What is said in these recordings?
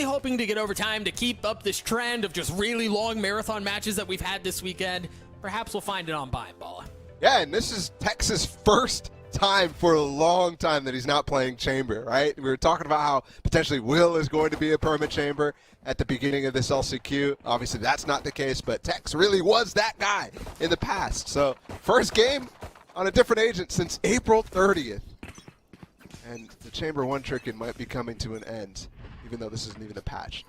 really hoping to get overtime to keep up this trend of just really long marathon matches that we've had this weekend. Perhaps we'll find it on Bind Ball. Yeah, and this is Tex's first time for a long time that he's not playing Chamber, right? We were talking about how potentially Will is going to be a permit Chamber at the beginning of this LCQ. Obviously, that's not the case, but Tex really was that guy in the past. So, first game on a different agent since April 30th. And the Chamber 1 tricking might be coming to an end, even though this isn't even a patch.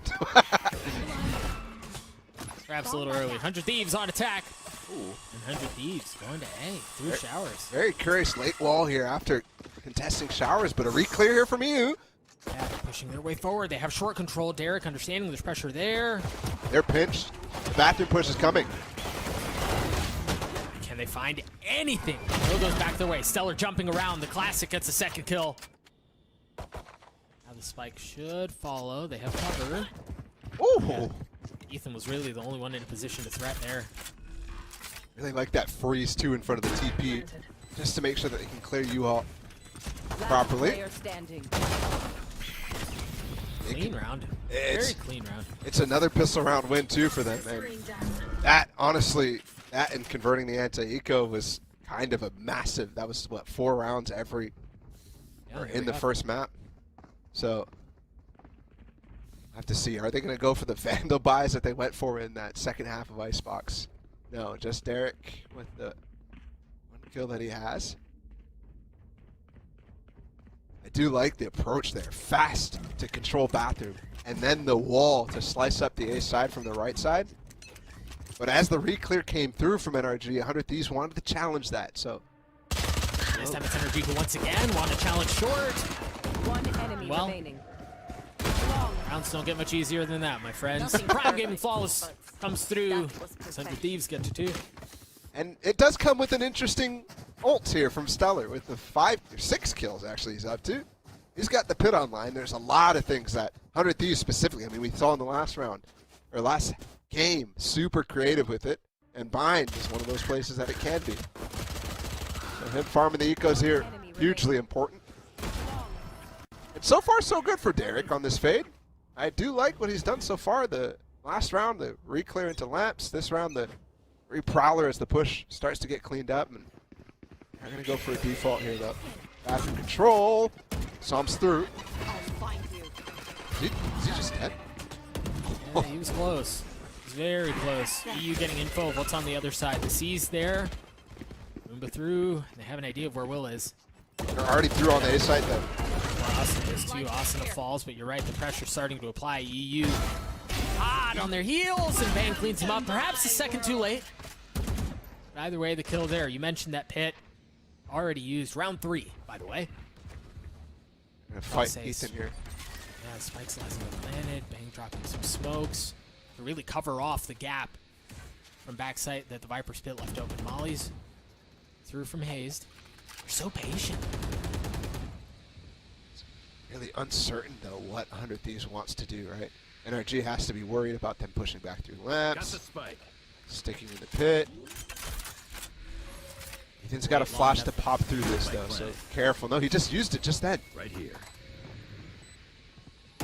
Perhaps a little early. 100 Thieves on attack. Ooh, and 100 Thieves going to A through showers. Very curious late wall here after contesting showers, but a re-clear here from you. Yeah, they're pushing their way forward. They have short control. Derek understanding there's pressure there. They're pinched. The bathroom push is coming. Can they find anything? Will goes back their way. Stellar jumping around. The Classic gets a second kill. Now the spike should follow. They have cover. Ooh. Yeah. Ethan was really the only one in a position to threat there. Really like that freeze too in front of the TP, just to make sure that they can clear you all properly. Clean round. Very clean round. It's another pistol round win too for them. And that, honestly, that and converting the anti-eco was kind of a massive, that was what, 4 rounds every, or in the first map. So, I have to see, are they going to go for the Vandal buys that they went for in that second half of Icebox? No, just Derek with the 1 kill that he has. I do like the approach there. Fast to control bathroom, and then the wall to slice up the A side from the right side. But as the re-clear came through from NRG, 100 Thieves wanted to challenge that. So this time it's NRG who once again want to challenge short. 1 enemy remaining. Rounds don't get much easier than that, my friends. Prime Gaming Flawless comes through. 100 Thieves get to 2. And it does come with an interesting ult here from Stellar with the 5 or 6 kills actually he's up to. He's got the pit online. There's a lot of things that 100 Thieves specifically, I mean, we saw in the last round, or last game, super creative with it. And Bind is one of those places that it can be. So him farming the ecos here, hugely important. And so far, so good for Derek on this fade. I do like what he's done so far. The last round, the re-clear into lamps. This round, the re-prowler as the push starts to get cleaned up. And they're going to go for a default here, though. Bathroom control. Psalms through. Is he just dead? Yeah, he was close. He was very close. EU getting info of what's on the other side. The C's there. Moomba through. They have an idea of where Will is. They're already through on the A side, though. Asana is too. Asana falls, but you're right. The pressure's starting to apply. EU hot on their heels, and Bang cleans him up. Perhaps a second too late. But either way, the kill there. You mentioned that pit. Already used. Round 3, by the way. Gonna fight Ethan here. Yeah, spikes last on the planet. Bang dropping some smokes to really cover off the gap from backside that the Viper's pit left open. Molly's through from Hazed. They're so patient. Really uncertain, though, what 100 Thieves wants to do, right? NRG has to be worried about them pushing back through lamps. Got the spike. Sticking in the pit. Ethan's got a flash to pop through this, though, so careful. No, he just used it just then. Right here.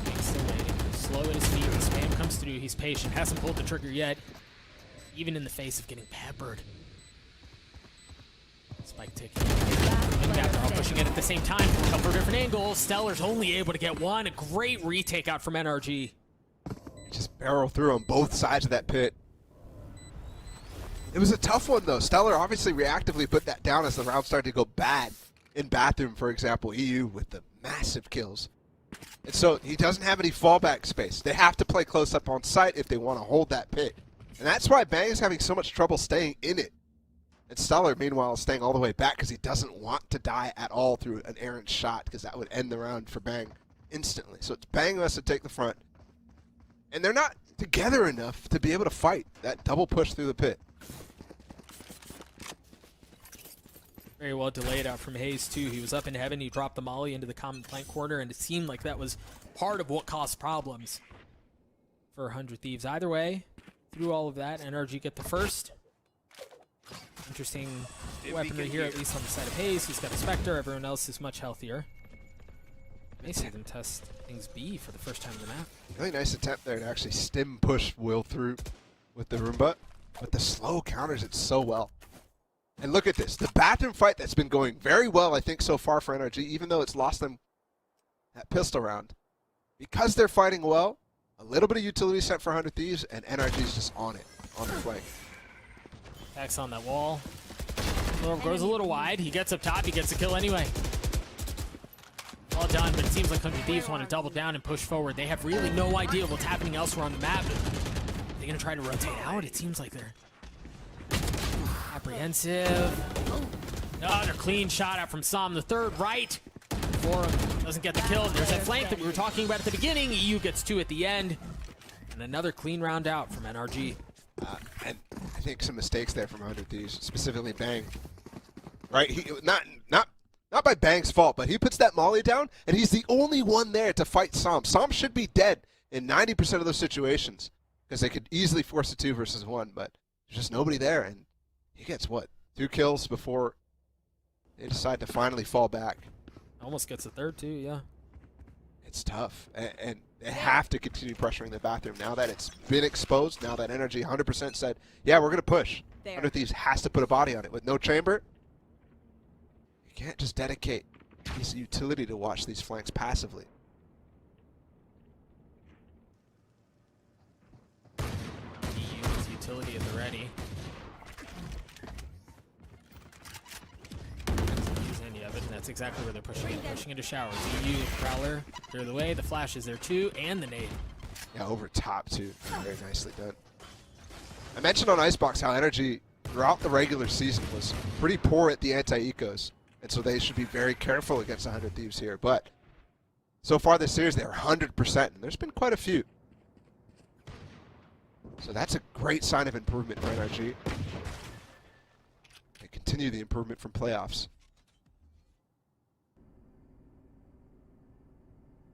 He's still waiting. Slow at his feet. The spam comes through. He's patient. Hasn't pulled the trigger yet. Even in the face of getting peppered. Spike ticking. They're all pushing it at the same time from a couple of different angles. Stellar's only able to get one. A great retake out from NRG. Just barrel through on both sides of that pit. It was a tough one, though. Stellar obviously reactively put that down as the round started to go bad. In Bathroom, for example, EU with the massive kills. And so he doesn't have any fallback space. They have to play close up on site if they want to hold that pit. And that's why Bang is having so much trouble staying in it. And Stellar, meanwhile, is staying all the way back because he doesn't want to die at all through an errant shot because that would end the round for Bang instantly. So it's Bang who has to take the front. And they're not together enough to be able to fight that double push through the pit. Very well delayed out from Hayes, too. He was up in heaven. He dropped the molly into the common plank corner, and it seemed like that was part of what caused problems for 100 Thieves. Either way, through all of that, NRG get the first. Interesting weaponry here, at least on the side of Hayes. He's got a Spectre. Everyone else is much healthier. May see them test things B for the first time in the map. Really nice attempt there to actually stim push Will through with the Roomba. But the slow counters it so well. And look at this. The bathroom fight that's been going very well, I think, so far for NRG, even though it's lost them that pistol round. Because they're fighting well, a little bit of utility sent for 100 Thieves, and NRG's just on it, on the flank. Backs on that wall. Goes a little wide. He gets up top. He gets a kill anyway. Well done, but it seems like 100 Thieves want to double down and push forward. They have really no idea what's happening elsewhere on the map. They're going to try to rotate out. It seems like they're apprehensive. Another clean shot out from Sam, the third right. Forum doesn't get the kill. There's that flank that we were talking about at the beginning. EU gets 2 at the end. And another clean round out from NRG. And I think some mistakes there from 100 Thieves, specifically Bang. Right? He not by Bang's fault, but he puts that molly down, and he's the only one there to fight Sam. Sam should be dead in 90% of those situations, because they could easily force a 2 versus 1, but there's just nobody there, and he gets, what, 2 kills before they decide to finally fall back. Almost gets a third, too, yeah. It's tough, and they have to continue pressuring the bathroom now that it's been exposed, now that NRG 100% said, yeah, we're going to push. 100 Thieves has to put a body on it. With no chamber, you can't just dedicate his utility to watch these flanks passively. EU's utility at the ready. Doesn't use any of it, and that's exactly where they're pushing in. Pushing into showers. EU, Prowler, clear the way. The flash is there too, and the nade. Yeah, over top too. Very nicely done. I mentioned on Icebox how NRG throughout the regular season was pretty poor at the anti-ecos. And so they should be very careful against 100 Thieves here. But so far this series, they're 100%, and there's been quite a few. So that's a great sign of improvement for NRG. They continue the improvement from playoffs.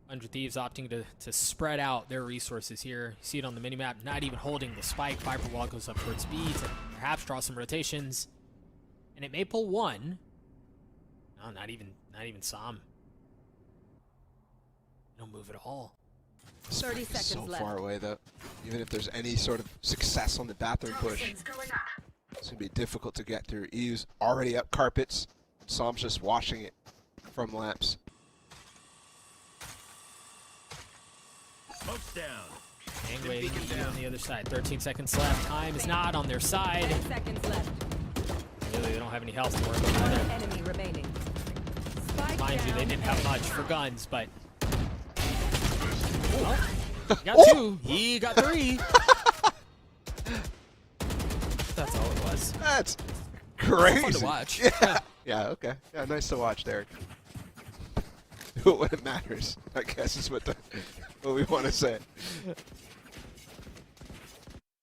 100 Thieves opting to spread out their resources here. You see it on the minimap, not even holding the spike. Viper Wall goes up towards B to perhaps draw some rotations. And it may pull 1. No, not even Sam. No move at all. 30 seconds so left. far away though. Even if there's any sort of success on the bathroom push, it's gonna be difficult to get through. EU's already up carpets. Sam's just washing it from lamps. Smoke's down. Bang waiting on the other side. 13 seconds left. Time is not on their side. 10 seconds left. Really, they don't have any health to work with One either. enemy remaining. Spike Mind you, down. they didn't have much for guns, but... Well, he got 2. He got 3. That's all it was. That's crazy. Fun to watch. Yeah. Yeah, okay. Yeah, nice to watch, Derek. When it matters, I guess is what we want to say.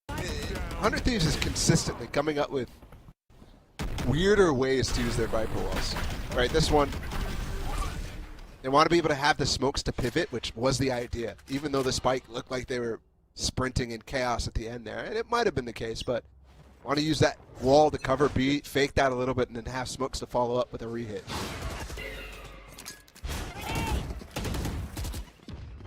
100 Thieves is consistently coming up with weirder ways to use their Viper Walls. Right, this one, they want to be able to have the smokes to pivot, which was the idea. Even though the spike looked like they were sprinting in chaos at the end there, and it might have been the case, but want to use that wall to cover B, fake that a little bit, and then have smokes to follow up with a re-hit.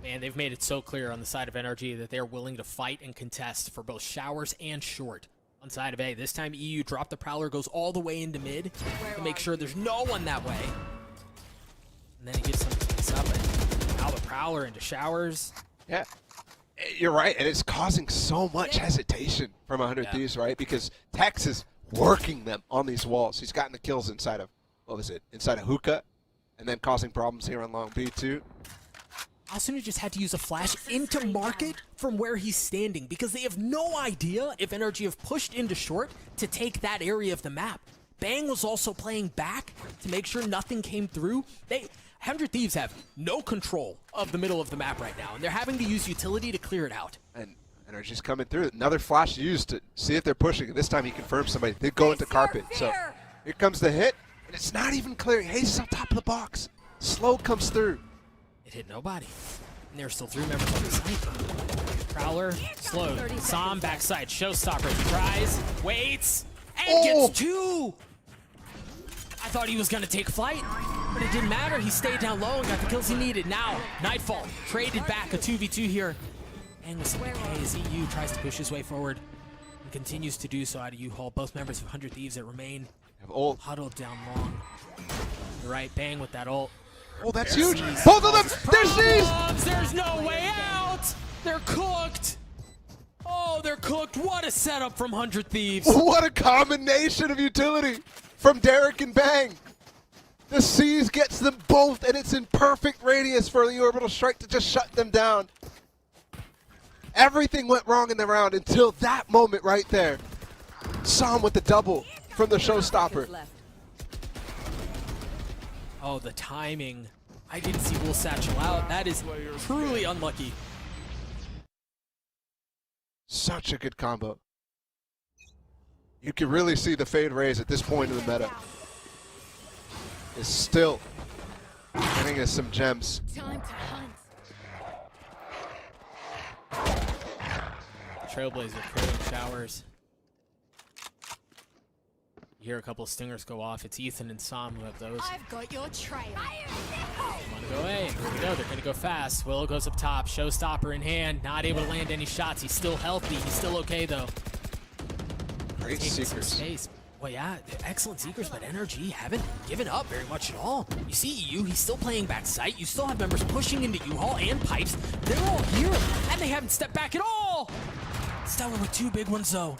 And they've made it so clear on the side of NRG that they're willing to fight and contest for both showers and short. On side of A, this time EU drop the Prowler, goes all the way into mid to make sure there's no one that way. And then he gives some space up, and now the Prowler into showers. Yeah, you're right, and it's causing so much hesitation from 100 Thieves, right? Because Tex is working them on these walls. He's gotten the kills inside of, what was it, inside of Hookah, and then causing problems here on Long B too. Asuna just had to use a flash into market from where he's standing because they have no idea if NRG have pushed into short to take that area of the map. Bang was also playing back to make sure nothing came through. 100 Thieves have no control of the middle of the map right now, and they're having to use utility to clear it out. And NRG's coming through. Another flash used to see if they're pushing, and this time he confirms somebody. They go into carpet. So here comes the hit, and it's not even clearing. Hayes is on top of the box. Slow comes through. It hit nobody. And there's still 3 members on the side. Prowler, slowed. Sam, backside, showstopper. He tries, waits, and gets 2! I thought he was going to take flight. But it didn't matter. He stayed down low and got the kills he needed. Now, Nightfall traded back a 2v2 here. And with some decay as EU tries to push his way forward and continues to do so out of U-Haul. Both members of 100 Thieves that remain Have ult. huddled down long. You're right, bang with that ult. Oh, that's huge. Both of them. They're seized. There's no way out. They're cooked. Oh, they're cooked. What a setup from 100 Thieves. What a combination of utility from Derek and Bang. The C's gets them both, and it's in perfect radius for the orbital strike to just shut them down. Everything went wrong in the round until that moment right there. Sam with the double from the showstopper. Oh, the timing. I didn't see Will Satchel out. That is truly unlucky. Such a good combo. You can really see the fade raise at this point in the meta. Is still getting us some gems. Time to hunt. Trailblazer creating showers. You hear a couple of stingers go off. It's Ethan and Sam who have those. I've got your trail. Want to go away. Here we go. They're going to go fast. Willow goes up top. Showstopper in hand. Not able to land any shots. He's still healthy. He's still okay, though. Great Taking some seekers. space. Well, yeah, excellent seekers, but NRG haven't given up very much at all. You see EU, he's still playing back sight. You still have members pushing into U-Haul and Pipes. They're all here, and they haven't stepped back at all. Stellar with two big ones, though.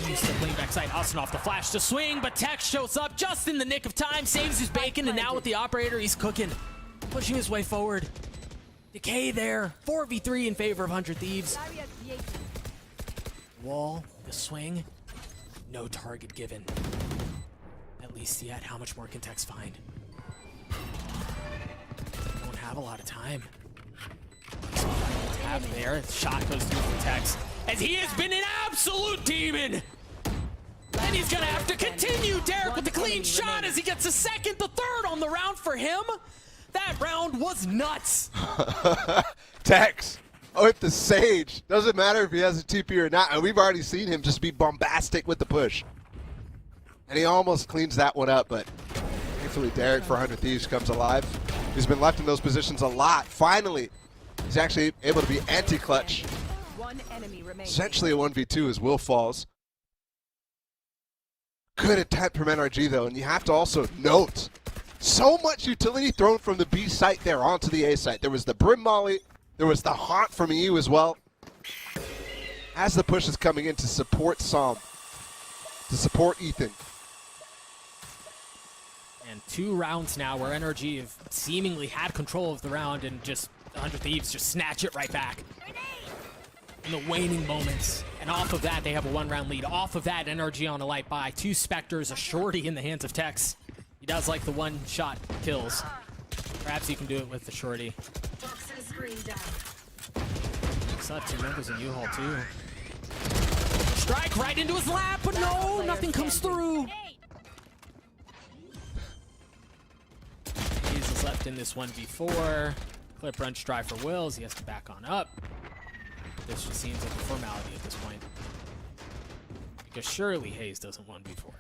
He's still playing back sight. Austin off the flash to swing, but Tex shows up just in the nick of time, saves his bacon, and now with the operator, he's cooking. Pushing his way forward. Decay there. 4v3 in favor of 100 Thieves. Wall, the swing. No target given. At least yet. How much more can Tex find? Don't have a lot of time. Tap there. Shot goes through for Tex. As he has been an absolute demon! And he's gonna have to continue. Derek with the clean shot as he gets a second, the third on the round for him. That round was nuts. Tex with the Sage. Doesn't matter if he has a TP or not. And we've already seen him just be bombastic with the push. And he almost cleans that one up, but thankfully Derek for 100 Thieves comes alive. He's been left in those positions a lot. Finally, he's actually able to be anti-clutch. One enemy remaining. Essentially a 1v2 as Will falls. Good attempt from NRG though, and you have to also note so much utility thrown from the B site there onto the A site. There was the Brim Molly, there was the Haunt from EU as well. As the push is coming in to support Sam, to support Ethan. And 2 rounds now where NRG have seemingly had control of the round and just 100 Thieves just snatch it right back. In the waning moments. And off of that, they have a 1-round lead. Off of that, NRG on a light buy. 2 Spectres, a shorty in the hands of Tex. He does like the one-shot kills. Perhaps he can do it with the shorty. Still have 2 members in U-Haul, too. Strike right into his lap, but no, nothing comes through. Hayes is left in this 1v4. Clip run strive for Wills. He has to back on up. This just seems like a formality at this point. Because surely Hayes doesn't 1v4.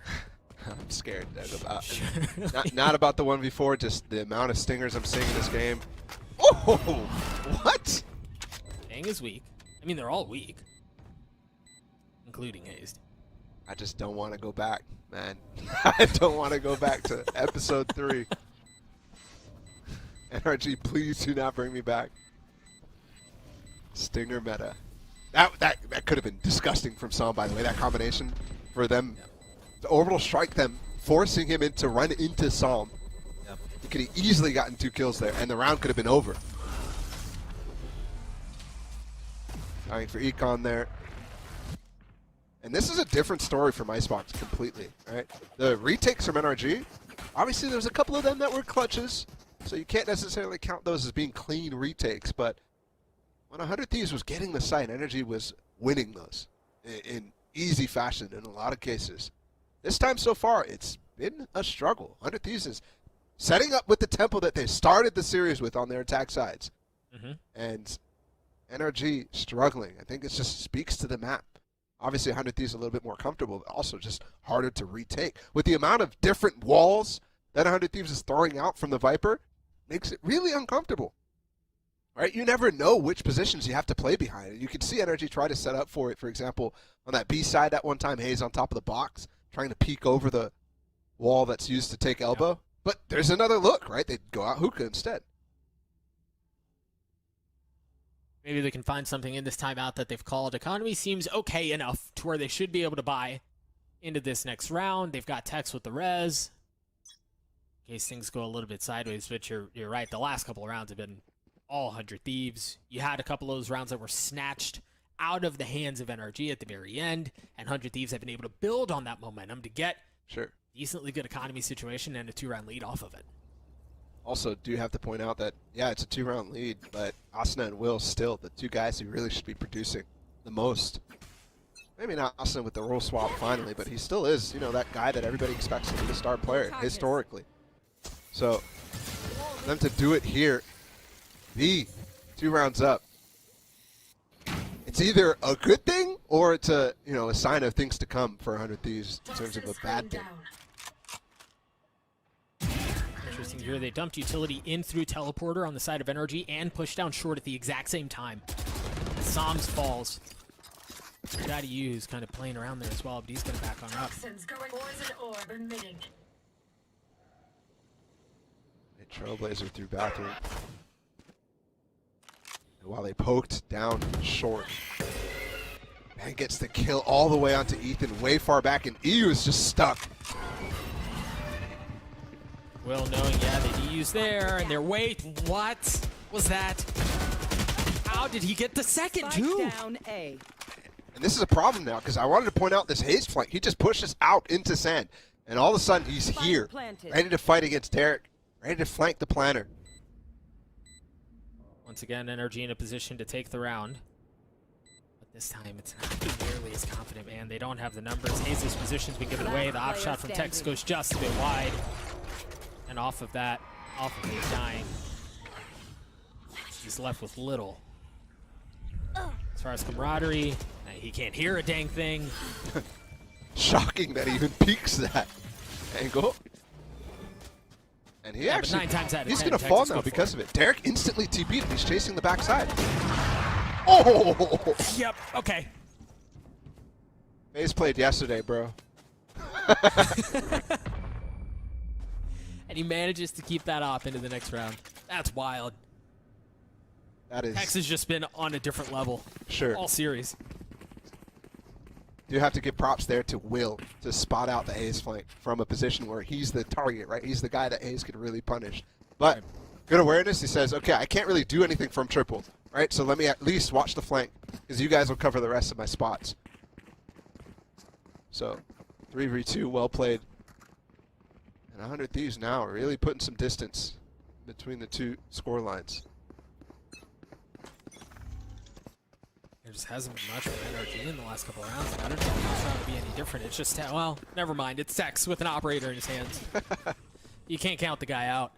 I'm scared about not about the 1v4, just the amount of stingers I'm seeing in this game. Oh, what? Bang is weak. I mean, they're all weak. Including Hayes. I just don't want to go back, man. I don't want to go back to episode 3. NRG, please do not bring me back. Stinger meta. That could have been disgusting from Sam, by the way. That combination for them, the orbital strike them, forcing him to run into Sam. Yep. He could have easily gotten 2 kills there, and the round could have been over. Dying for Econ there. And this is a different story from Icebox completely, right? The retakes from NRG, obviously there's a couple of them that were clutches, so you can't necessarily count those as being clean retakes, but when 100 Thieves was getting the site, NRG was winning those in easy fashion in a lot of cases. This time so far, it's been a struggle. 100 Thieves is setting up with the tempo that they started the series with on their attack sides. And NRG struggling. I think it just speaks to the map. Obviously, 100 Thieves a little bit more comfortable, but also just harder to retake. With the amount of different walls that 100 Thieves is throwing out from the Viper makes it really uncomfortable. Right? You never know which positions you have to play behind. You can see NRG try to set up for it, for example, on that B side at one time, Hayes on top of the box, trying to peek over the wall that's used to take elbow. Yeah. But there's another look, right? They go out hookah instead. Maybe they can find something in this timeout that they've called. Economy seems okay enough to where they should be able to buy into this next round. They've got Tex with the res. In case things go a little bit sideways, but you're right. The last couple of rounds have been all 100 Thieves. You had a couple of those rounds that were snatched out of the hands of NRG at the very end, and 100 Thieves have been able to build on that momentum to get decently good economy situation and a 2-round lead off of it. Also, do have to point out that, yeah, it's a 2-round lead, but Asuna and Will still the two guys who really should be producing the most. Maybe not Asuna with the role swap finally, but he still is, you know, that guy that everybody expects to be the star player historically. So, for them to do it here, be 2 rounds up, it's either a good thing or it's a, you know, a sign of things to come for 100 Thieves in terms of a bad thing. Interesting here, they dumped utility in through teleporter on the side of NRG and pushed down short at the exact same time. Psalms falls. Daddy U's kind of playing around there as well, but he's going to back on up. Trailblazer through bathroom. And while they poked down short, man gets the kill all the way onto Ethan, way far back, and EU is just stuck. Will knowing, yeah, the EU's there, and they're what was that? How did he get the second too? Down A. And this is a problem now, because I wanted to point out this Hayes flank. He just pushes out into sand, and all of a sudden he's here, ready to fight against Derek, ready to flank the planter. Once again, NRG in a position to take the round. But this time, it's not nearly as confident, man. They don't have the numbers. Hayes' position's been given away. The op shot from Tex goes just a bit wide. And off of that, off of his dying, he's left with little. As far as camaraderie, he can't hear a dang thing. Shocking that he even peeks that angle. And he actually, 9 times out of he's 10, going to fall now because of it. Derek instantly TP'd and he's chasing the backside. Oh! Yep, okay. Hayes played yesterday, bro. And he manages to keep that op into the next round. That's wild. That is. Tex has just been on a different level. Sure. All series. Do have to give props there to Will to spot out the Hayes flank from a position where he's the target, right? He's the guy that Hayes could really punish. But good awareness. He says, okay, I can't really do anything from triple, right? So let me at least watch the flank because you guys will cover the rest of my spots. So 3v2, well played. And 100 Thieves now are really putting some distance between the two score lines. There just hasn't been much of NRG in the last couple of rounds. I don't know if it's trying to be any different. It's just, well, never mind. It's Tex with an operator in his hands. You can't count the guy out.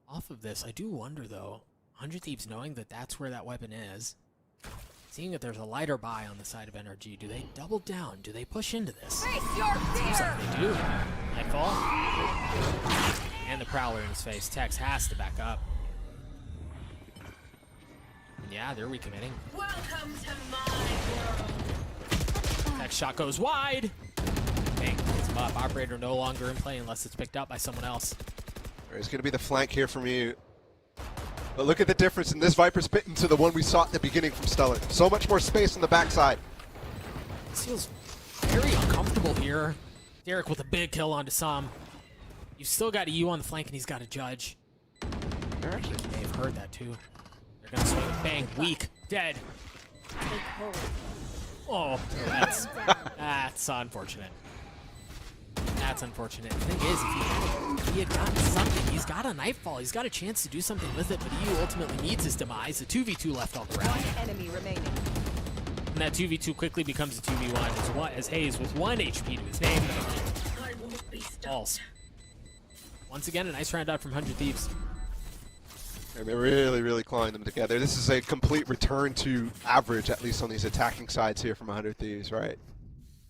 Off of this, I do wonder, though, 100 Thieves knowing that that's where that weapon is, seeing that there's a lighter buy on the side of NRG, do they double down? Do they push into this? Face your fear. Seems like they do. Nightfall. And the Prowler in his face. Tex has to back up. Yeah, they're recommitting. Welcome to my world. Next shot goes wide. Bang, gets him up. Operator no longer in play unless it's picked up by someone else. There's going to be the flank here from you. But look at the difference in this Viper's Pitten to the one we saw at the beginning from Stellar. So much more space on the backside. This feels very uncomfortable here. Derek with a big kill onto Sam. You've still got EU on the flank and he's got a judge. May have heard that too. They're gonna swing a bang, weak, dead. Oh, that's unfortunate. That's unfortunate. The thing is, if he had gotten something, he's got a Nightfall. He's got a chance to do something with it, but EU ultimately needs his demise. The 2v2 left all the round. One enemy remaining. And that 2v2 quickly becomes a 2v1 as Hayes with 1 HP to his name. False. Once again, a nice round out from 100 Thieves. And they're really, really clawing them together. This is a complete return to average, at least on these attacking sides here from 100 Thieves, right?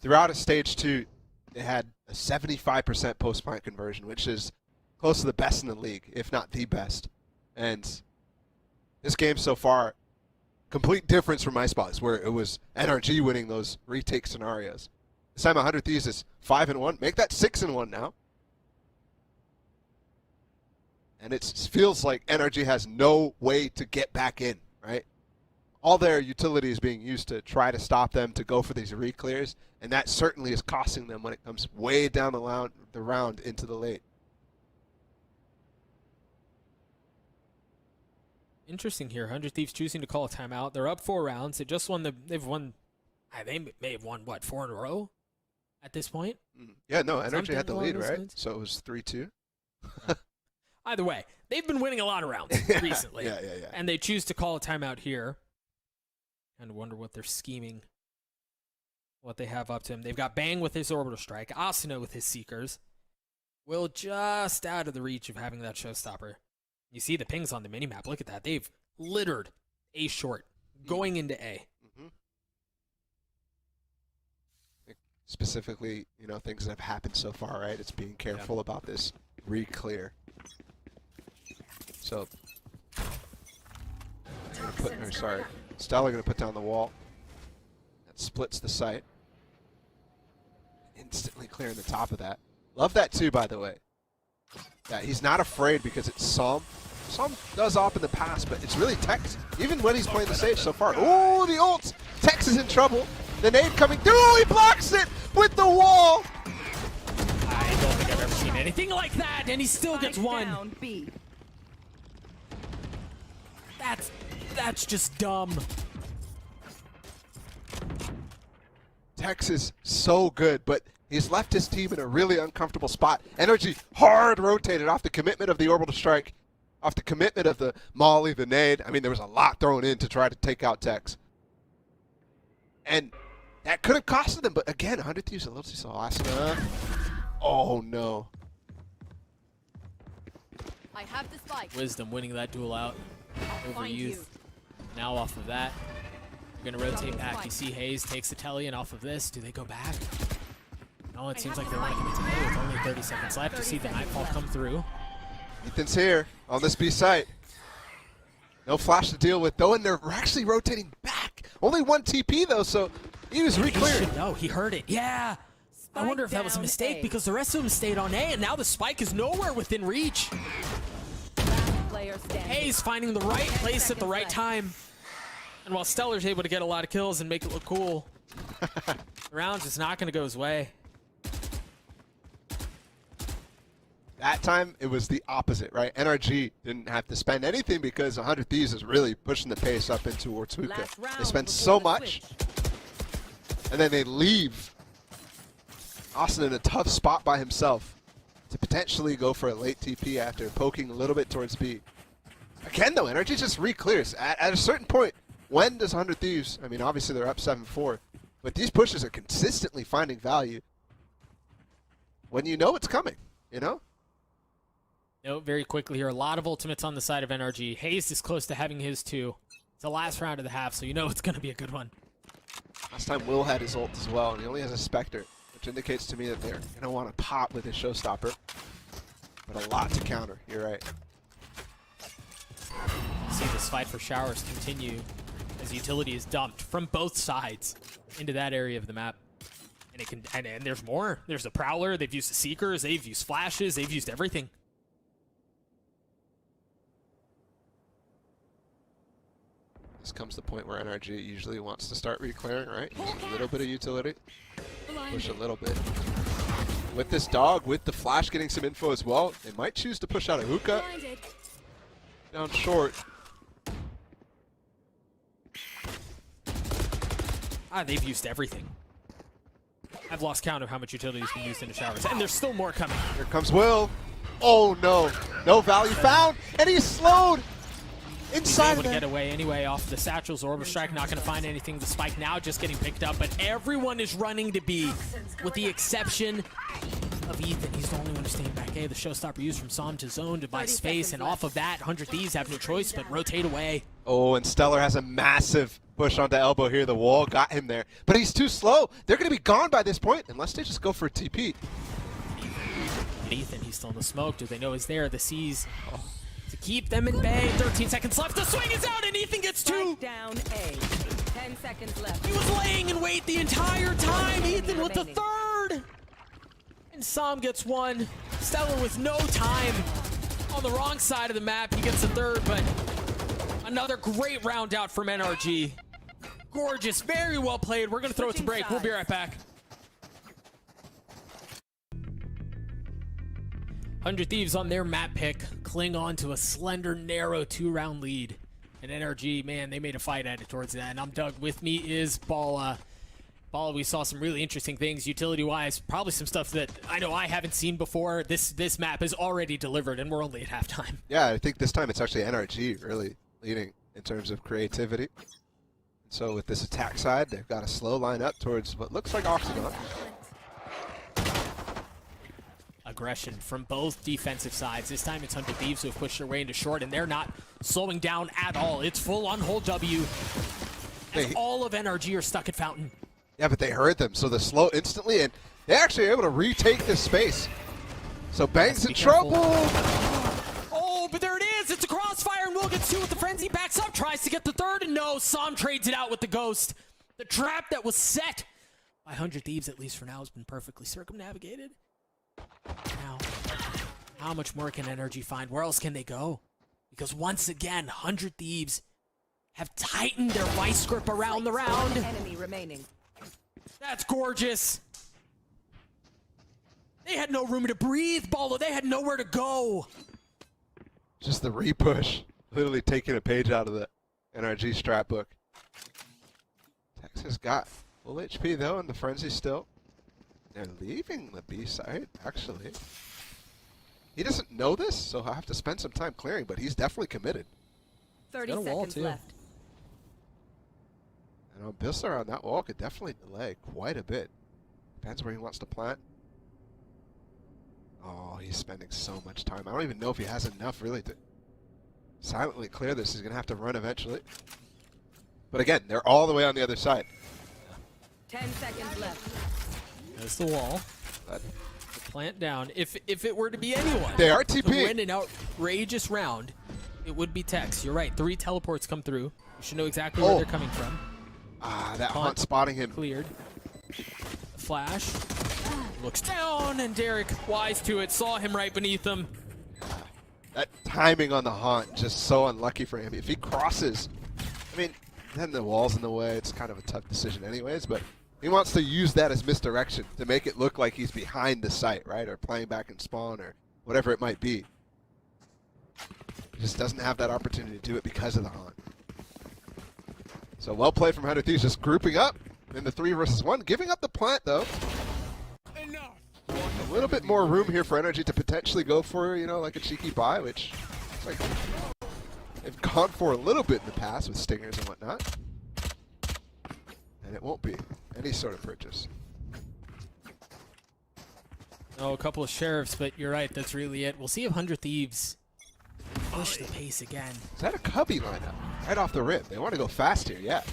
Throughout a stage 2, they had a 75% post-plant conversion, which is close to the best in the league, if not the best. And this game so far, complete difference from my spots, where it was NRG winning those retake scenarios. This time 100 Thieves is 5-1. Make that 6-1 now. And it feels like NRG has no way to get back in, right? All their utility is being used to try to stop them to go for these re-clears, and that certainly is costing them when it comes way down the round into the late. Interesting here. 100 Thieves choosing to call a timeout. They're up 4 rounds. They just won they've won, they may have won, what, 4 in a row at this point? Yeah, no, NRG Something had the along lead, those right? lines. So it was 3-2. Either way, they've been winning a lot of rounds recently. Yeah. And they choose to call a timeout here. Kind of wonder what they're scheming, what they have up to him. They've got Bang with his orbital strike, Asuna with his Seekers. Will just out of the reach of having that showstopper. You see the pings on the minimap. Look at that. They've littered A short going into A. Specifically, you know, things that have happened so far, right? It's being careful about this re-clear. So, Stellar going to put down the wall. That splits the site. Instantly clearing the top of that. Love that too, by the way. Yeah, he's not afraid because it's Psalm. Psalm does op in the past, but it's really Tex. Even when he's playing the stage so far. Oh, the ult! Tex is in trouble. The nade coming through. He blocks it with the wall. I don't think I've ever seen anything like that, and he still gets one. That's just dumb. Tex is so good, but he's left his team in a really uncomfortable spot. NRG hard rotated off the commitment of the orbital strike, off the commitment of the molly, the nade. I mean, there was a lot thrown in to try to take out Tex. And that could have costed them, but again, 100 Thieves a little too slow. Oh no. I have the spike. Wisdom winning that duel out over Youth. Now off of that, they're going to rotate back. You see Hayes takes the telly, and off of this, do they go back? No, it seems like they're running into A with only 30 seconds left. You see the Nightfall come through. Ethan's here on this B site. No flash to deal with, though, and they're actually rotating back. Only one TP, though, so he was re-cleared. No, he heard it. Yeah. I wonder if that was a mistake because the rest of them stayed on A, and now the spike is nowhere within reach. Hayes finding the right place at the right time. And while Stellar's able to get a lot of kills and make it look cool, the round's just not going to go his way. That time, it was the opposite, right? NRG didn't have to spend anything because 100 Thieves is really pushing the pace up into Ortuka. They spend so much, and then they leave Austin in a tough spot by himself to potentially go for a late TP after poking a little bit towards B. Again, though, NRG just re-clears. At a certain point, when does 100 Thieves, I mean, obviously they're up 7-4, but these pushes are consistently finding value when you know it's coming, you know? No, very quickly here. A lot of ultimates on the side of NRG. Hayes is close to having his too. It's the last round of the half, so you know it's going to be a good one. Last time Will had his ult as well, and he only has a Spectre, which indicates to me that they're going to want to pop with his Showstopper. But a lot to counter, you're right. See this fight for showers continue as utility is dumped from both sides into that area of the map. And it can and there's more. There's the Prowler, they've used the Seekers, they've used flashes, they've used everything. This comes the point where NRG usually wants to start re-clearing, right? Use a little bit of utility. Push a little bit. With this dog, with the flash getting some info as well, they might choose to push out a hookah. Down short. They've used everything. I've lost count of how much utility has been used in the showers. And there's still more coming. Here comes Will. Oh no. No value found. And he's slowed. Inside able of to that. get away anyway off the satchels. Orbital Strike not going to find anything. The spike now just getting picked up, but everyone is running to B, with the exception of Ethan. He's the only one staying back A. The Showstopper used from Psalm to zone to buy space, and off of that, 100 Thieves have no choice but rotate away. Oh, and Stellar has a massive push onto elbow here. The wall got him there, but he's too slow. They're going to be gone by this point unless they just go for a TP. Ethan, he's still in the smoke. Do they know he's there? The C's to keep them in bay. 13 seconds left. The swing is out, and Ethan gets two. Down A. 10 seconds left. He was laying in wait the entire time. Ethan with the third. And Sam gets one. Stellar with no time. On the wrong side of the map, he gets the third, but another great round out from NRG. Gorgeous, very well played. We're going to throw it to break. We'll be right back. 100 Thieves on their map pick cling on to a slender, narrow 2-round lead. And NRG, man, they made a fight at it towards the end. I'm Doug. With me is Balla. Balla, we saw some really interesting things utility-wise. Probably some stuff that I know I haven't seen before. This map is already delivered, and we're only at halftime. Yeah, I think this time it's actually NRG really leading in terms of creativity. So with this attack side, they've got a slow line up towards what looks like Octagon. Aggression from both defensive sides. This time it's 100 Thieves who have pushed their way into short, and they're not slowing down at all. It's full on hold W. As all of NRG are stuck at Fountain. Yeah, but they heard them, so they're slow instantly, and they're actually able to retake this space. So Bang's in trouble. Oh, but there it is. It's a crossfire, and Will gets two with the frenzy. Backs up, tries to get the third, and no. Sam trades it out with the ghost. The trap that was set by 100 Thieves, at least for now, has been perfectly circumnavigated. Now, how much more can NRG find? Where else can they go? Because once again, 100 Thieves have tightened their vice grip around the round. Enemy remaining. That's gorgeous. They had no room to breathe, Balla. They had nowhere to go. Just the repush. Literally taking a page out of the NRG strat book. Texas got full HP though, and the frenzy still. They're leaving the B side, actually. He doesn't know this, so I'll have to spend some time clearing, but he's definitely committed. 30 seconds left. And Bissler on that wall could definitely delay quite a bit. Depends where he wants to plant. Oh, he's spending so much time. I don't even know if he has enough really to silently clear this. He's going to have to run eventually. But again, they're all the way on the other side. 10 seconds left. There's the wall. The plant down. If it were to be anyone, they are to TP. win an outrageous round, it would be Tex. You're right. 3 teleports come through. You should know exactly where they're coming from. Ah, that Hunt spotting him. Cleared. Flash. Looks down, and Derek, wise to it, saw him right beneath him. That timing on the Haunt, just so unlucky for him. If he crosses, I mean, then the wall's in the way. It's kind of a tough decision anyways, but he wants to use that as misdirection to make it look like he's behind the site, right? Or playing back in spawn or whatever it might be. He just doesn't have that opportunity to do it because of the Haunt. So well played from 100 Thieves, just grouping up in the 3 versus 1. Giving up the plant, though. A little bit more room here for NRG to potentially go for, you know, like a cheeky buy, which looks like they've gone for a little bit in the past with stingers and whatnot. And it won't be any sort of purchase. Oh, a couple of sheriffs, but you're right. That's really it. We'll see if 100 Thieves push the pace again. Is that a Cubby lineup? Right off the rip. They want to go fast here, yeah.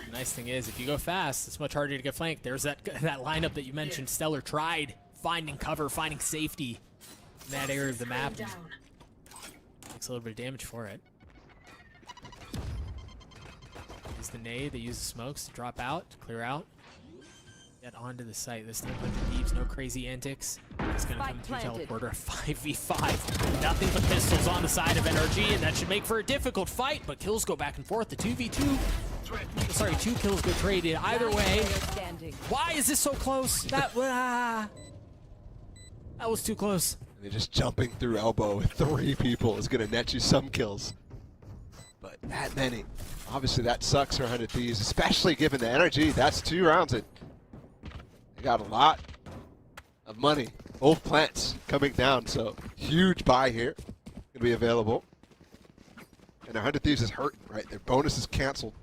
The nice thing is, if you go fast, it's much harder to get flanked. There's that lineup that you mentioned. Stellar tried finding cover, finding safety in that area of the map. And takes a little bit of damage for it. Use the nade, they use the smokes to drop out, to clear out. Get onto the site. This time 100 Thieves, no crazy antics. It's going to come through teleporter, 5v5. Nothing but pistols on the side of NRG, and that should make for a difficult fight, but kills go back and forth. The 2v2, sorry, 2 kills go traded. Either way, why is this so close? That was too close. And just jumping through elbow with 3 people is going to net you some kills. But that many. Obviously, that sucks for 100 Thieves, especially given the energy. That's 2 rounds. They got a lot of money. Both plants coming down, so huge buy here going to be available. And 100 Thieves is hurting, right? Their bonus is canceled.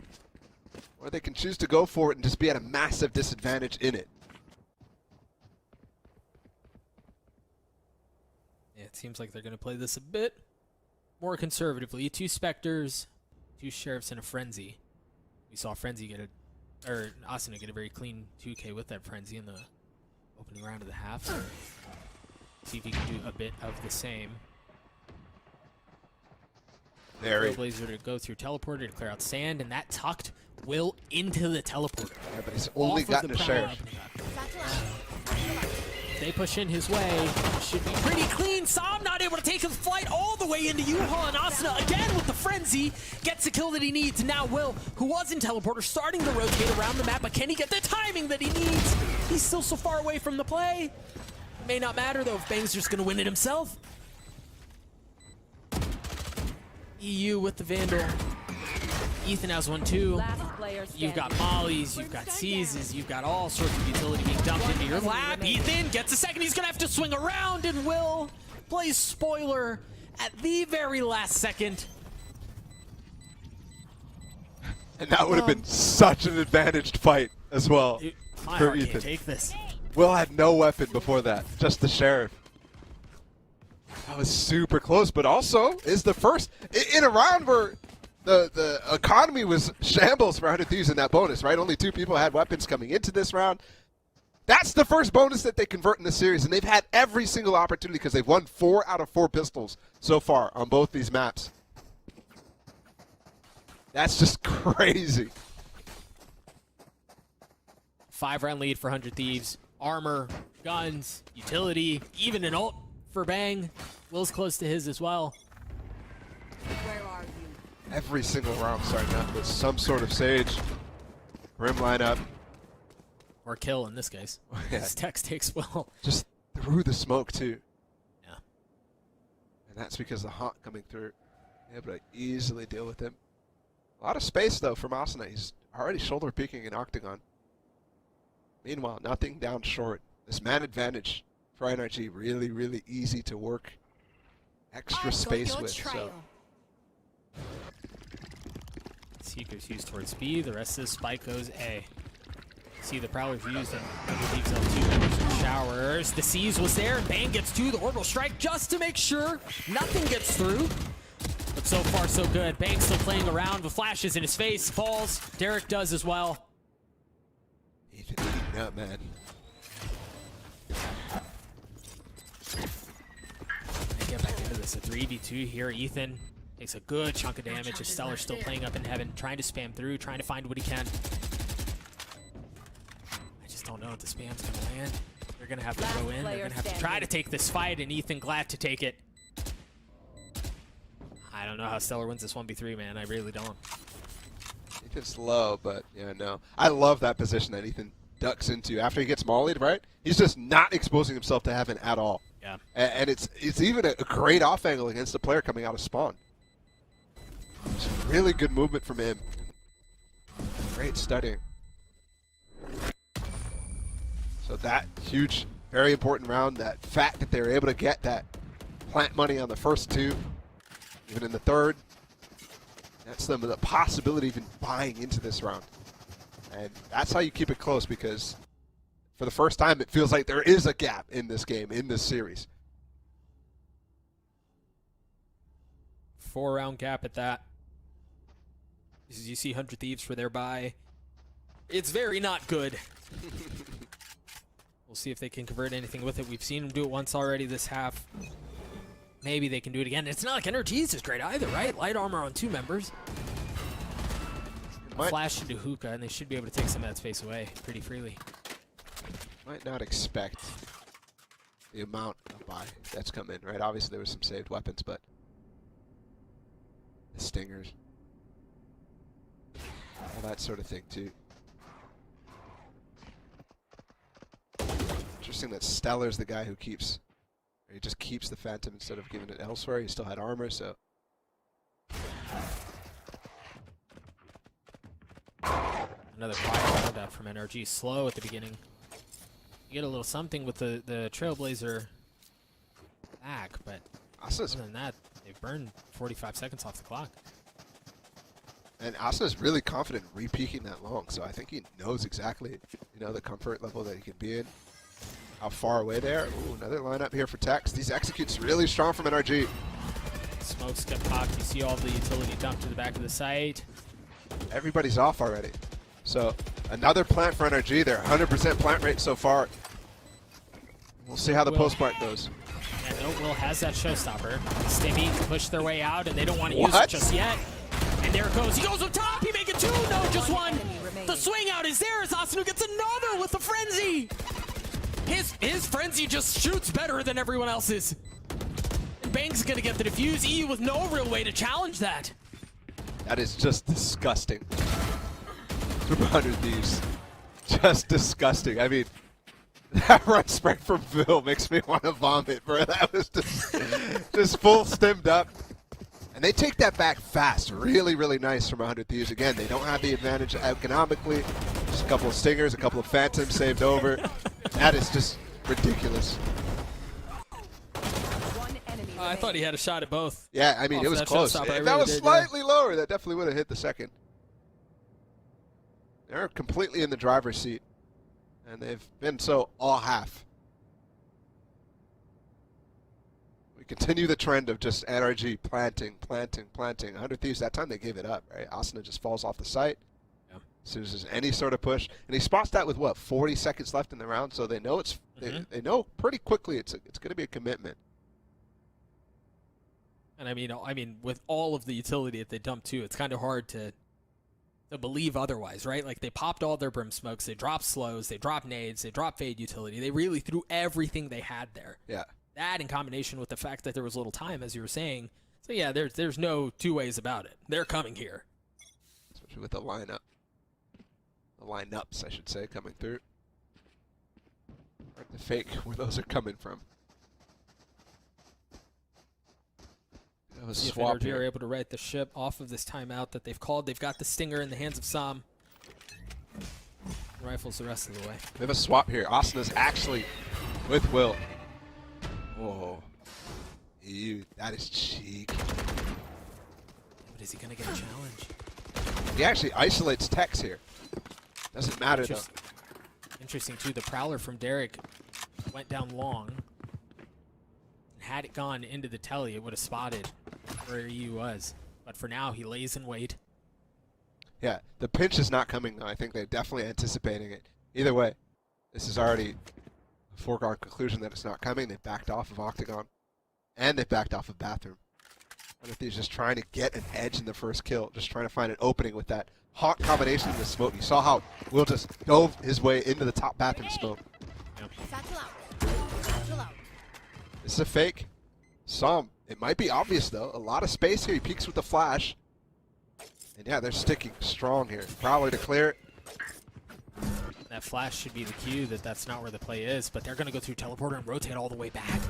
Or they can choose to go for it and just be at a massive disadvantage in it. Yeah, it seems like they're going to play this a bit more conservatively. 2 Spectres, 2 Sheriffs, and a Frenzy. We saw Frenzy get Asuna get a very clean 2K with that Frenzy in the opening round of the half. So see if he can do a bit of the same. Trailblazer to go through teleporter to clear out sand, and that tucked Will into the teleporter. Yeah, but he's only gotten a Sheriff. They push in his way. Should be pretty clean. Sam not able to take his flight all the way into Yuha, and Asuna again with the Frenzy gets the kill that he needs. And now Will, who was in teleporter, starting to rotate around the map, but can he get the timing that he needs? He's still so far away from the play. It may not matter though if Bang's just gonna win it himself. EU with the Vandal. Ethan has one too. You've got mollies, you've got seizes, you've got all sorts of utility being dumped into your lap. Ethan gets a second, he's gonna have to swing around, and Will plays spoiler at the very last second. And that would have been such an advantaged fight as well My for heart Ethan. can't take this. Will had no weapon before that, just the Sheriff. That was super close, but also is the first in a round where the economy was shambles for 100 Thieves in that bonus, right? Only 2 people had weapons coming into this round. That's the first bonus that they convert in the series, and they've had every single opportunity because they've won 4 out of 4 pistols so far on both these maps. That's just crazy. 5-round lead for 100 Thieves. Armor, guns, utility, even an ult for Bang. Will's close to his as well. Where are you? Every single round starting out with some sort of Sage. Grim lineup. Or kill in this case. Yeah. This text takes Will. Just through the smoke too. Yeah. And that's because the Hawk coming through. Able to easily deal with him. A lot of space though from Asuna. He's already shoulder peeking in Octagon. Meanwhile, nothing down short. This man advantage for NRG really, really easy to work extra space with. So. Seeker's used towards B. The rest of the spike goes A. See the Prowler's used and underneath L2 showers. The Seize was there, and Bang gets 2. The orbital strike just to make sure nothing gets through. But so far so good. Bang still playing around with flashes in his face. Falls. Derek does as well. Ethan eating up, man. Get back into this. A 3v2 here. Ethan takes a good chunk of damage as Stellar's still playing up in heaven, trying to spam through, trying to find what he can. I just don't know if the spam's gonna land. They're gonna have to go in. They're gonna have to try to take this fight, and Ethan glad to take it. I don't know how Stellar wins this 1v3, man. I really don't. Ethan's low, but yeah, no. I love that position that Ethan ducks into after he gets mollied, right? He's just not exposing himself to heaven at all. Yeah. And it's even a great off angle against a player coming out of spawn. It's really good movement from him. Great studying. So that huge, very important round, that fact that they were able to get that plant money on the first 2, even in the third, that's the possibility of even buying into this round. And that's how you keep it close, because for the first time it feels like there is a gap in this game, in this series. 4-round gap at that. As you see 100 Thieves for their buy. It's very not good. We'll see if they can convert anything with it. We've seen them do it once already this half. Maybe they can do it again. It's not like NRG's is great either, right? Light armor on 2 members. Flash into hookah, and they should be able to take some of that space away pretty freely. Might not expect the amount of buy that's come in, right? Obviously there was some saved weapons, but the stingers, all that sort of thing too. Interesting that Stellar's the guy who keeps, or he just keeps the Phantom instead of giving it elsewhere. He still had armor, so. Another quiet round out from NRG. Slow at the beginning. You get a little something with the Trailblazer back, but other than that, they've burned 45 seconds off the clock. And Asuna's really confident re-peeking that long, so I think he knows exactly, the comfort level that he can be in. How far away they are. Ooh, another lineup here for Tex. These executes really strong from NRG. Smokes get popped. You see all the utility dumped to the back of the site. Everybody's off already. So another plant for NRG. They're 100% plant rate so far. We'll see how the post plant goes. And no, Will has that showstopper. Stimmy to push their way out, and they don't want to use it just yet. And there it goes. He goes up top. He make it 2. No, just 1. The swing out is there as Asunu gets another with the frenzy. His frenzy just shoots better than everyone else's. And Bang's gonna get the defuse. EU with no real way to challenge that. That is just disgusting. 100 Thieves. Just disgusting. I mean, that run spray from Phil makes me want to vomit, bro. That was just full stemmed up. And they take that back fast. Really, really nice from 100 Thieves. Again, they don't have the advantage economically. Just a couple of stingers, a couple of phantoms saved over. That is just ridiculous. I thought he had a shot at both. Yeah, I mean, it was close. If that was slightly lower, that definitely would have hit the second. They're completely in the driver's seat. And they've been so all half. We continue the trend of just NRG planting. 100 Thieves, that time they gave it up, right? Asuna just falls off the site. Yeah. As soon as there's any sort of push. And he spots that with, what, 40 seconds left in the round? So they know it's they know pretty quickly it's going to be a commitment. And I mean, with all of the utility that they dumped too, it's kind of hard to believe otherwise, right? Like, they popped all their brim smokes, they dropped slows, they dropped nades, they dropped fade utility. They really threw everything they had there. Yeah. That in combination with the fact that there was little time, as you were saying. So yeah, there's no two ways about it. They're coming here. Especially with the lineup. The lineups, I should say, coming through. Hard to fake where those are coming from. See if NRG are able to right the ship off of this timeout that they've called. They've got the stinger in the hands of Sam. Rifles the rest of the way. They have a swap here. Asuna's actually with Will. Whoa. Ew, that is cheek. But is he going to get a challenge? He actually isolates Tex here. Doesn't matter, though. Interesting, too. The Prowler from Derek went down long. Had it gone into the telly, it would have spotted where he was. But for now, he lays in wait. Yeah, the pinch is not coming, though. I think they're definitely anticipating it. Either way, this is already a foregone conclusion that it's not coming. They backed off of Octagon, and they backed off of Bathroom. I think he's just trying to get an edge in the first kill, just trying to find an opening with that hot combination of the smoke. You saw how Will just dove his way into the top Bathroom smoke. Yep. This is a fake. Some. It might be obvious, though. A lot of space here. He peeks with the flash. And yeah, they're sticking strong here. Prowler to clear it. That flash should be the cue that that's not where the play is, but they're going to go through teleporter and rotate all the way back.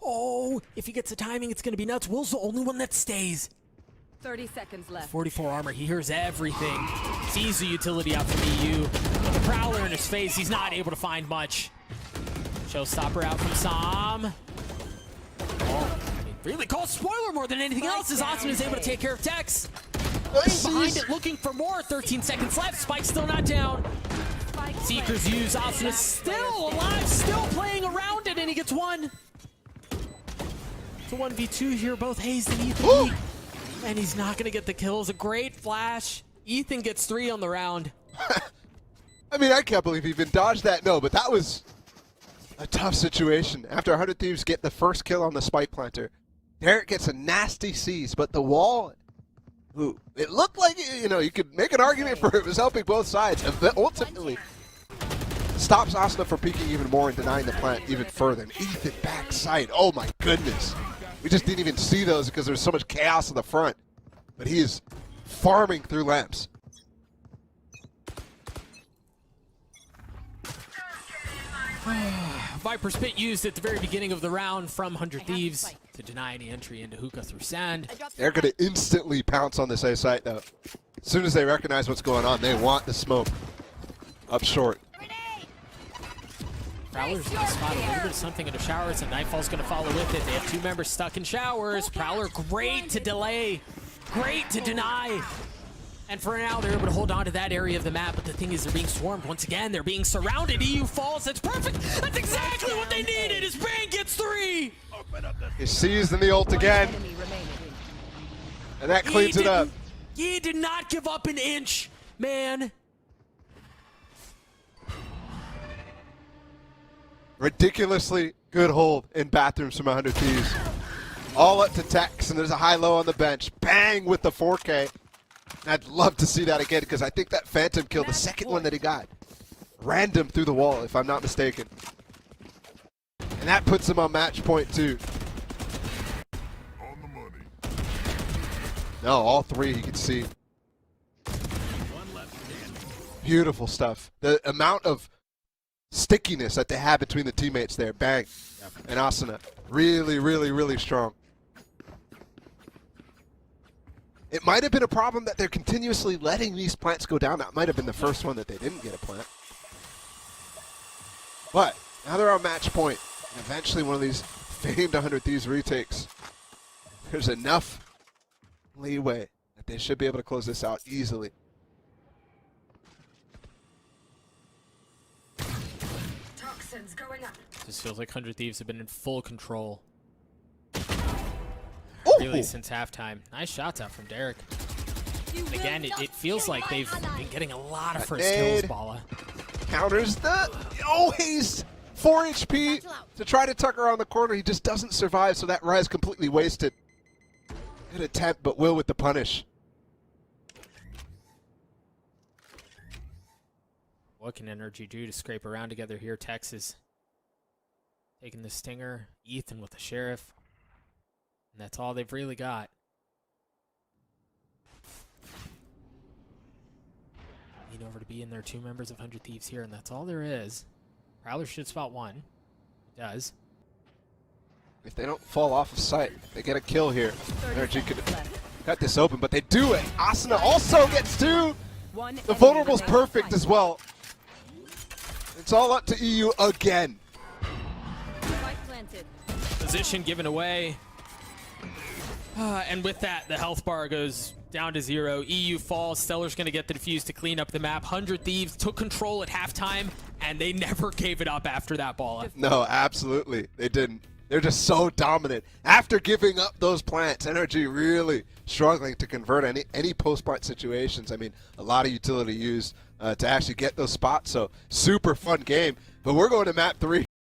Oh, if he gets the timing, it's going to be nuts. Will's the only one that stays. 30 seconds left. 44 armor. He hears everything. Sees the utility out from EU. With the Prowler in his face, he's not able to find much. Showstopper out from Sam. Oh, I mean, really call spoiler more than anything else as Austin is able to take care of Tex. Behind it, looking for more. 13 seconds left. Spike's still not down. Seekers use. Austin is still alive, still playing around it, and he gets one. It's a 1v2 here, both Hayes and Ethan. And he's not going to get the kills. A great flash. Ethan gets 3 on the round. I mean, I can't believe he even dodged that. No, but that was a tough situation. After 100 Thieves get the first kill on the spike planter, Derek gets a nasty seize, but the wall, it looked like, you know, you could make an argument for it was helping both sides. Ultimately, stops Asuna from peeking even more and denying the plant even further. And Ethan backside. Oh my goodness. We just didn't even see those because there's so much chaos in the front. But he is farming through lamps. Viper Spit used at the very beginning of the round from 100 Thieves to deny any entry into hookah through sand. They're going to instantly pounce on this A site, though. As soon as they recognize what's going on, they want the smoke up short. Prowler's going to spot a little bit of something into showers, and Nightfall's going to follow with it. They have 2 members stuck in showers. Prowler, great to delay, great to deny. And for now, they're able to hold on to that area of the map, but the thing is they're being swarmed once again. They're being surrounded. EU falls. That's perfect. That's exactly what they needed. His Bang gets 3. He's seized in the ult again. And that cleans it up. He did not give up an inch, man. Ridiculously good hold in bathrooms from 100 Thieves. All up to Tex, and there's a high-low on the bench. Bang with the 4K. I'd love to see that again because I think that Phantom kill, the second one that he got, random through the wall, if I'm not mistaken. And that puts him on match point, too. On the money. No, all three he could see. Beautiful stuff. The amount of stickiness that they have between the teammates there, Bang and Asuna, really, really, really strong. It might have been a problem that they're continuously letting these plants go down. That might have been the first one that they didn't get a plant. But now they're on match point. And eventually one of these famed 100 Thieves retakes. There's enough leeway that they should be able to close this out easily. Toxins going up. Just feels like 100 Thieves have been in full control. Ooh. Really, since halftime. Nice shots out from Derek. And again, it feels like they've been getting a lot of first kills, Bala. Counters the... Oh, he's 4 HP to try to tuck around the corner. He just doesn't survive, so that res completely wasted. Good attempt, but Will with the punish. What can NRG do to scrape around together here? Texas taking the stinger. Ethan with the sheriff. And that's all they've really got. Need over to be in there. 2 members of 100 Thieves here, and that's all there is. Prowler should spot 1. It does. If they don't fall off of sight, they get a kill here. 30 NRG could seconds left. cut this open, but they do it. Asuna also gets 2. One The enemy vulnerable's remaining. perfect as well. It's all up to EU again. Spike planted. Position given away. And with that, the health bar goes down to 0. EU falls. Stellar's going to get the defuse to clean up the map. 100 Thieves took control at halftime, and they never gave it up after that, Bala. No, absolutely. They didn't. They're just so dominant. After giving up those plants, NRG really struggling to convert any post-plant situations. I mean, a lot of utility used to actually get those spots, so super fun game. But we're going to map 3.